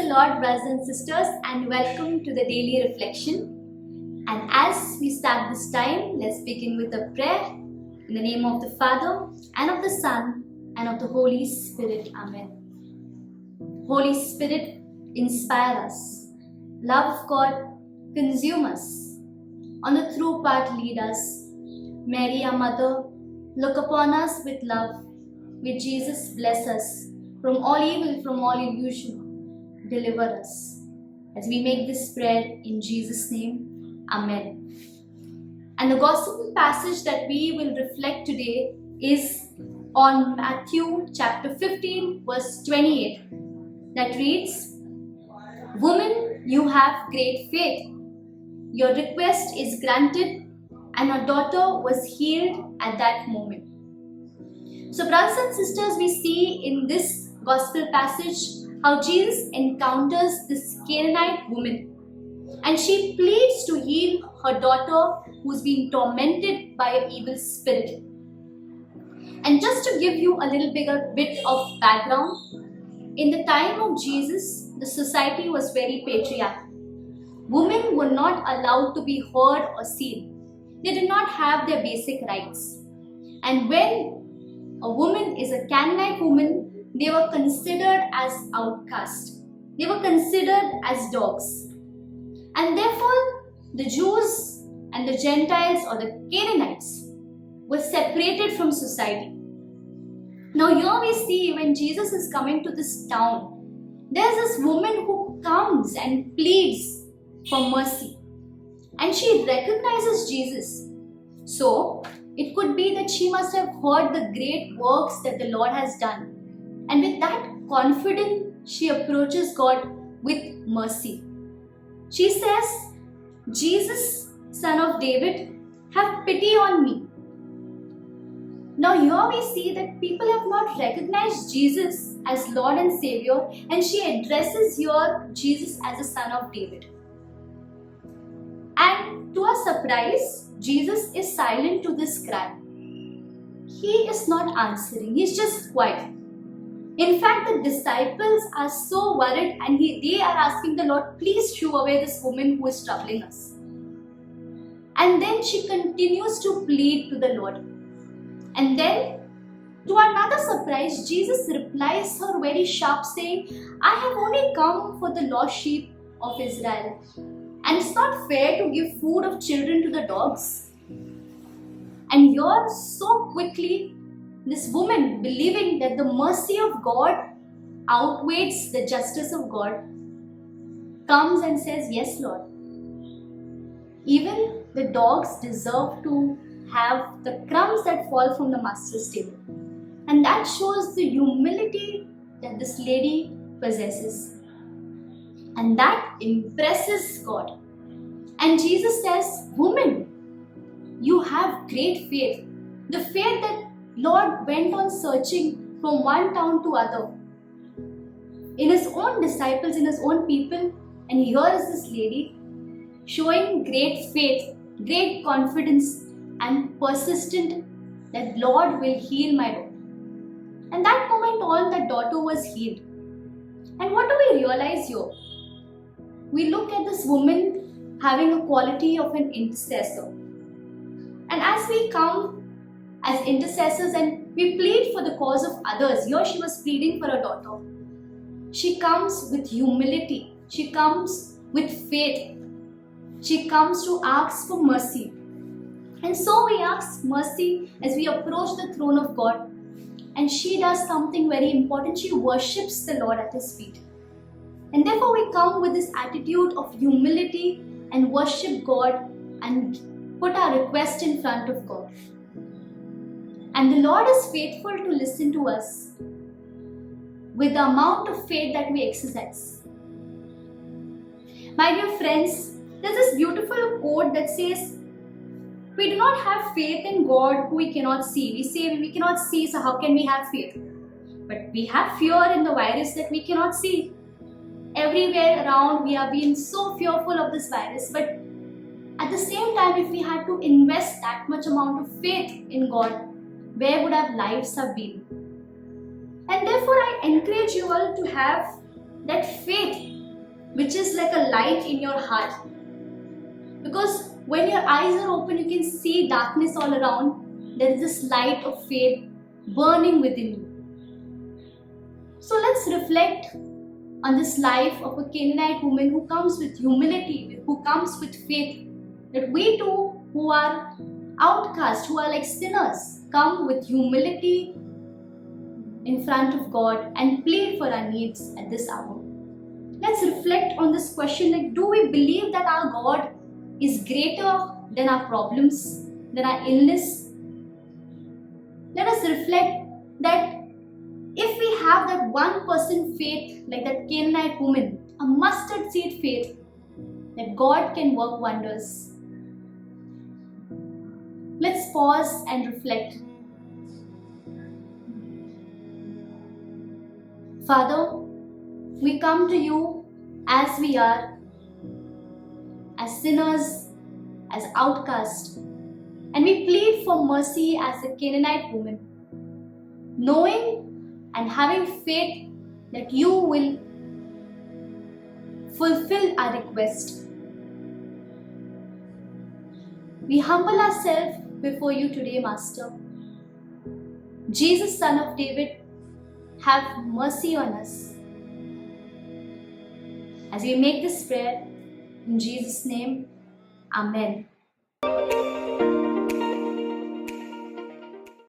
Lord, brothers and sisters, and welcome to the daily reflection. And as we start this time, let's begin with a prayer. In the name of the Father, and of the Son, and of the Holy Spirit. Amen. Holy Spirit, inspire us. Love of God, consume us. On the true path, lead us. Mary, our Mother, look upon us with love. May Jesus bless us from all evil, from all illusion. Deliver us. As we make this prayer in Jesus' name, Amen. And the gospel passage that we will reflect today is on Matthew chapter 15, verse 28, that reads, "Woman, you have great faith. Your request is granted," and her daughter was healed at that moment. So, brothers and sisters, we see in this gospel passage how Jesus encounters this Canaanite woman, and she pleads to heal her daughter who's being tormented by an evil spirit. And just to give you a little bigger bit of background, in the time of Jesus, the society was very patriarchal. Women were not allowed to be heard or seen. They did not have their basic rights. And when a woman is a Canaanite woman, they were considered as outcasts. They were considered as dogs. And therefore, the Jews and the Gentiles or the Canaanites were separated from society. Now here we see when Jesus is coming to this town, there's this woman who comes and pleads for mercy. And she recognizes Jesus. So, it could be that she must have heard the great works that the Lord has done. And with that confidence, she approaches God with mercy. She says, "Jesus, Son of David, have pity on me." Now here we see that people have not recognized Jesus as Lord and Savior, and she addresses here Jesus as a Son of David. And to our surprise, Jesus is silent to this cry. He is not answering, he's just quiet. In fact, the disciples are so worried and they are asking the Lord, "Please shoo away this woman who is troubling us." And then she continues to plead to the Lord. And then, to another surprise, Jesus replies her very sharp, saying, "I have only come for the lost sheep of Israel. And it's not fair to give food of children to the dogs." And here, so quickly, this woman, believing that the mercy of God outweighs the justice of God, comes and says, "Yes, Lord. Even the dogs deserve to have the crumbs that fall from the master's table." And that shows the humility that this lady possesses. And that impresses God. And Jesus says, "Woman, you have great faith." The faith that Lord went on searching from one town to other in his own disciples, in his own people, and here is this lady showing great faith, great confidence, and persistent that Lord will heal my daughter. And that moment on, that daughter was healed. And what do we realize here? We look at this woman having a quality of an intercessor. And as we come as intercessors and we plead for the cause of others, here she was pleading for her daughter. She comes with humility. She comes with faith. She comes to ask for mercy. And so we ask mercy as we approach the throne of God. And she does something very important. She worships the Lord at His feet. And therefore we come with this attitude of humility and worship God and put our request in front of God. And the Lord is faithful to listen to us with the amount of faith that we exercise. My dear friends, there's this beautiful quote that says, "We do not have faith in God who we cannot see." We say we cannot see, so how can we have faith? But we have fear in the virus that we cannot see. Everywhere around we are being so fearful of this virus, but at the same time, if we had to invest that much amount of faith in God, where would our lives have been? And therefore, I encourage you all to have that faith which is like a light in your heart. Because when your eyes are open, you can see darkness all around. There is this light of faith burning within you. So let's reflect on this life of a Canaanite woman who comes with humility, who comes with faith. That we too, who are outcasts, who are like sinners, come with humility in front of God and plead for our needs at this hour. Let's reflect on this question, like, do we believe that our God is greater than our problems, than our illness? Let us reflect that if we have that 1% faith, like that Canaanite woman, a mustard seed faith, that God can work wonders. Let's pause and reflect. Father, we come to you as we are, as sinners, as outcasts, and we plead for mercy as the Canaanite woman, knowing and having faith that you will fulfill our request. We humble ourselves before you today, Master. Jesus, Son of David, have mercy on us. As we make this prayer, in Jesus' name, Amen.